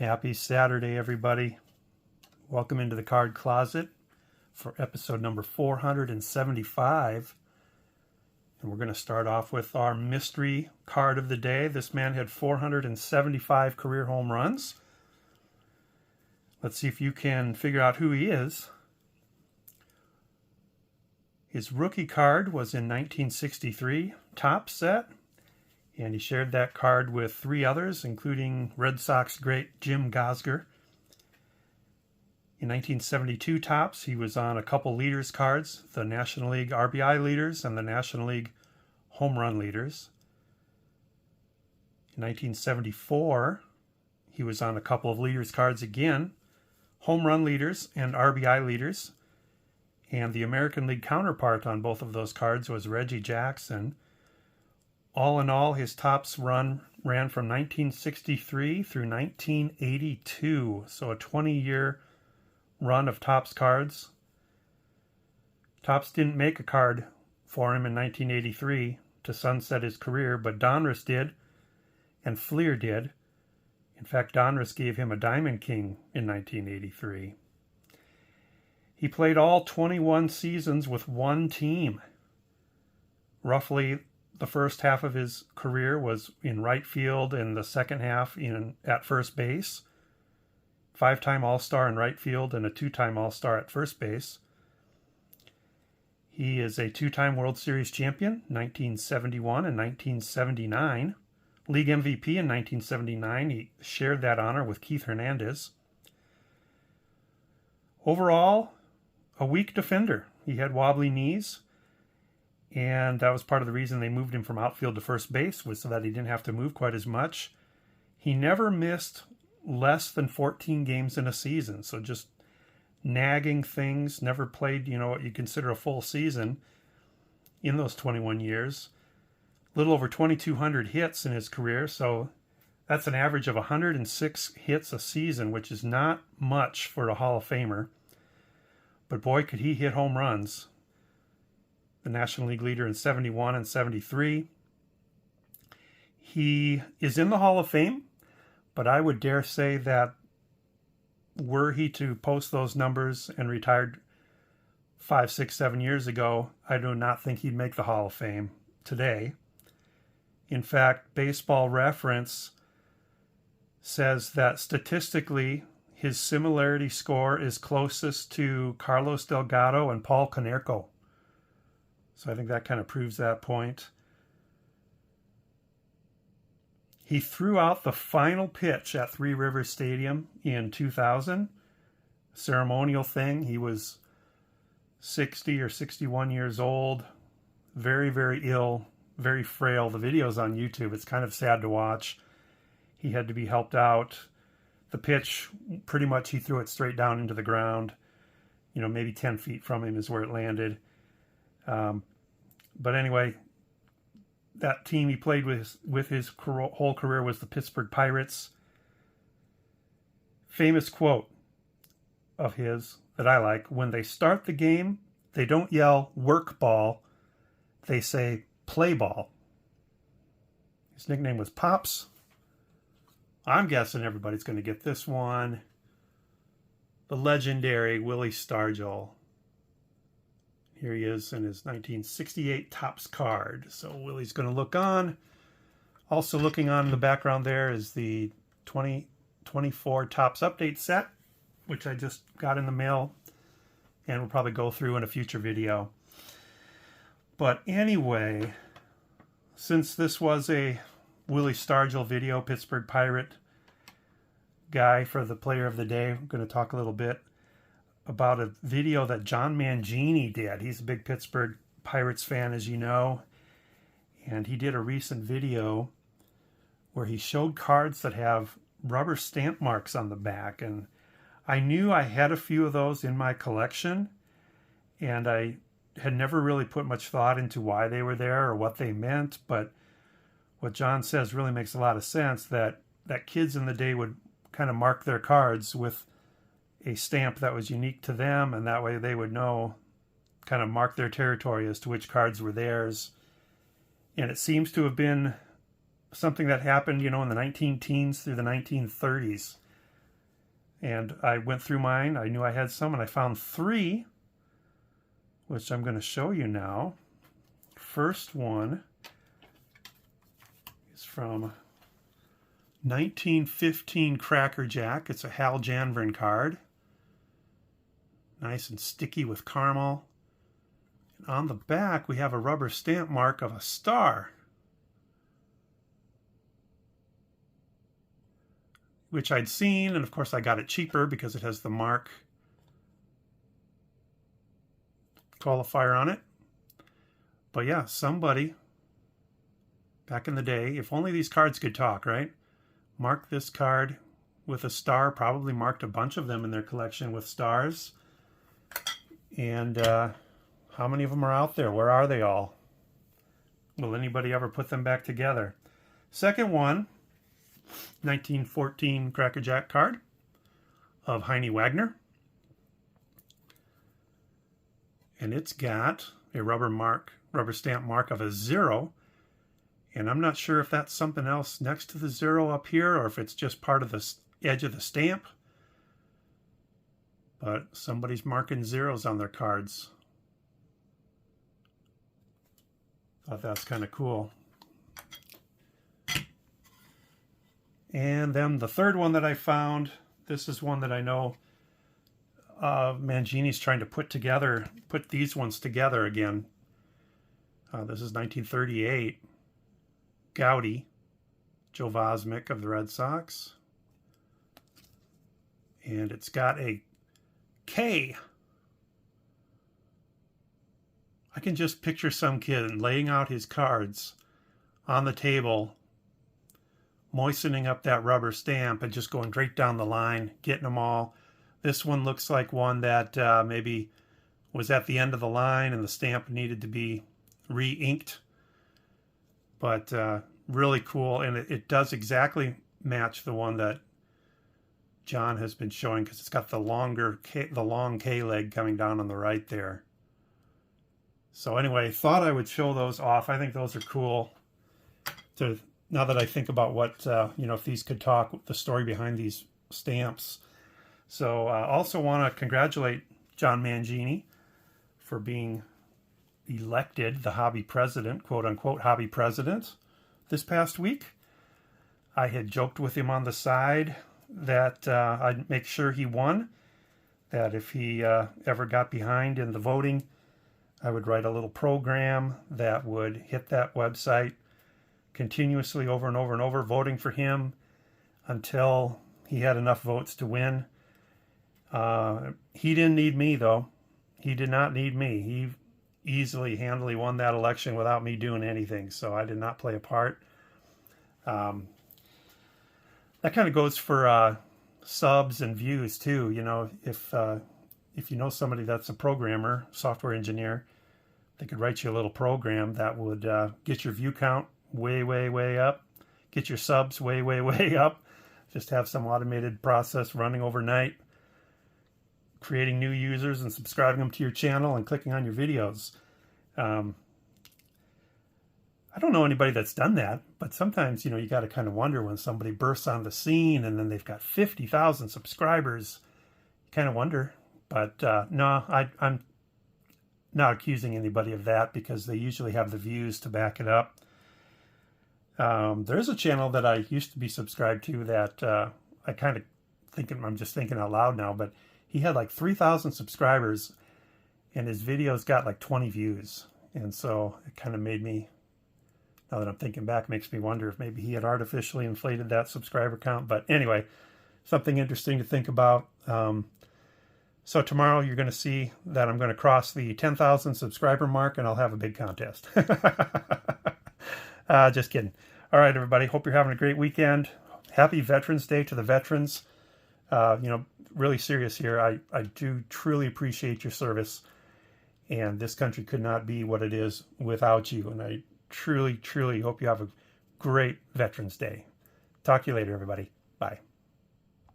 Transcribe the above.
Happy Saturday, everybody. Welcome into the Card Closet for episode number 475. And we're going to start off with our mystery card of the day. This man had 475 career home runs. Let's see if you can figure out who he is. His rookie card was in 1963, Topps set. And he shared that card with three others, including Red Sox great Jim Gosger. In 1972 Topps, he was on a couple leaders cards, the National League RBI leaders and the National League home run leaders. In 1974, he was on a couple of leaders cards again, home run leaders and RBI leaders. And the American League counterpart on both of those cards was Reggie Jackson. All in all, his Topps run ran from 1963 through 1982, so a 20-year run of Topps cards. Topps didn't make a card for him in 1983 to sunset his career, but Donruss did, and Fleer did. In fact, Donruss gave him a Diamond King in 1983. He played all 21 seasons with one team. Roughly the first half of his career was in right field and the second half at first base. 5-time All-Star in right field and a 2-time All-Star at first base. He is a 2-time World Series champion, 1971 and 1979. League MVP in 1979. He shared that honor with Keith Hernandez. Overall, a weak defender. He had wobbly knees. And that was part of the reason they moved him from outfield to first base, was so that he didn't have to move quite as much. He never missed less than 14 games in a season. So just nagging things, never played, what you consider a full season in those 21 years. A little over 2,200 hits in his career. So that's an average of 106 hits a season, which is not much for a Hall of Famer. But boy, could he hit home runs. The National League leader in 71 and 73. He is in the Hall of Fame, but I would dare say that were he to post those numbers and retired 5, 6, 7 years ago, I do not think he'd make the Hall of Fame today. In fact, Baseball Reference says that statistically, his similarity score is closest to Carlos Delgado and Paul Konerko. So I think that kind of proves that point. He threw out the final pitch at Three Rivers Stadium in 2000. Ceremonial thing. He was 60 or 61 years old. Very, very ill. Very frail. The video's on YouTube. It's kind of sad to watch. He had to be helped out. The pitch, pretty much he threw it straight down into the ground. Maybe 10 feet from him is where it landed. But anyway, that team he played with his whole career was the Pittsburgh Pirates. Famous quote of his that I like: when they start the game, they don't yell "work ball," they say "play ball." His nickname was Pops. I'm guessing everybody's going to get this one. The legendary Willie Stargell. Here he is in his 1968 Topps card. So Willie's going to look on. Also looking on in the background there is the 2024 Topps update set, which I just got in the mail and we'll probably go through in a future video. But anyway, since this was a Willie Stargell video, Pittsburgh Pirate guy for the player of the day, I'm going to talk a little bit about a video that John Mangini did. He's a big Pittsburgh Pirates fan, as you know. And he did a recent video where he showed cards that have rubber stamp marks on the back. And I knew I had a few of those in my collection. And I had never really put much thought into why they were there or what they meant. But what John says really makes a lot of sense, that kids in the day would kind of mark their cards with a stamp that was unique to them, and that way they would know, kind of mark their territory as to which cards were theirs. And it seems to have been something that happened, in the 19 teens through the 1930s. And I went through mine. I knew I had some, and I found 3, which I'm going to show you now. First one is from 1915 Cracker Jack. It's a Hal Janvrin card. Nice and sticky with caramel. And on the back, we have a rubber stamp mark of a star, which I'd seen, and of course I got it cheaper because it has the mark qualifier on it. But yeah, somebody back in the day, if only these cards could talk, right? Marked this card with a star, probably marked a bunch of them in their collection with stars. And how many of them are out there? Where are they all? Will anybody ever put them back together? Second one, 1914 Cracker Jack card of Heine Wagner. And it's got a rubber stamp mark of a 0. And I'm not sure if that's something else next to the 0 up here or if it's just part of the edge of the stamp. But somebody's marking 0s on their cards. Thought that's kind of cool. And then the third one that I found, this is one that I know Mangini's trying to put these ones together again. This is 1938. Gowdy, Joe Vosmick of the Red Sox. And it's got a K. I can just picture some kid laying out his cards on the table, moistening up that rubber stamp and just going straight down the line, getting them all. This one looks like one that maybe was at the end of the line and the stamp needed to be re-inked. But really cool, and it does exactly match the one that John has been showing because it's got the long K leg coming down on the right there. So anyway, thought I would show those off. I think those are cool. Now that I think about what, if these could talk, the story behind these stamps. So also want to congratulate John Mangini for being elected the hobby president, quote unquote hobby president, this past week. I had joked with him on the side that I'd make sure he won, that if he ever got behind in the voting, I would write a little program that would hit that website continuously over and over and over, voting for him until he had enough votes to win. He didn't need me, though. He did not need me. He easily, handily won that election without me doing anything, so I did not play a part. That kind of goes for subs and views, too. You know, if you know somebody that's a programmer, software engineer, they could write you a little program that would get your view count way, way, way up, get your subs way, way, way up, just have some automated process running overnight, creating new users and subscribing them to your channel and clicking on your videos. I don't know anybody that's done that, but sometimes, you got to kind of wonder when somebody bursts on the scene and then they've got 50,000 subscribers. You kind of wonder. But no, I'm not accusing anybody of that because they usually have the views to back it up. There's a channel that I used to be subscribed to that I kind of I'm just thinking out loud now, but he had like 3,000 subscribers and his videos got like 20 views. And so it kind of made me, now that I'm thinking back, makes me wonder if maybe he had artificially inflated that subscriber count. But anyway, something interesting to think about. So tomorrow you're going to see that I'm going to cross the 10,000 subscriber mark and I'll have a big contest. Just kidding. All right, everybody. Hope you're having a great weekend. Happy Veterans Day to the veterans. Really serious here. I do truly appreciate your service. And this country could not be what it is without you. And I truly, truly hope you have a great Veterans Day. Talk to you later, everybody.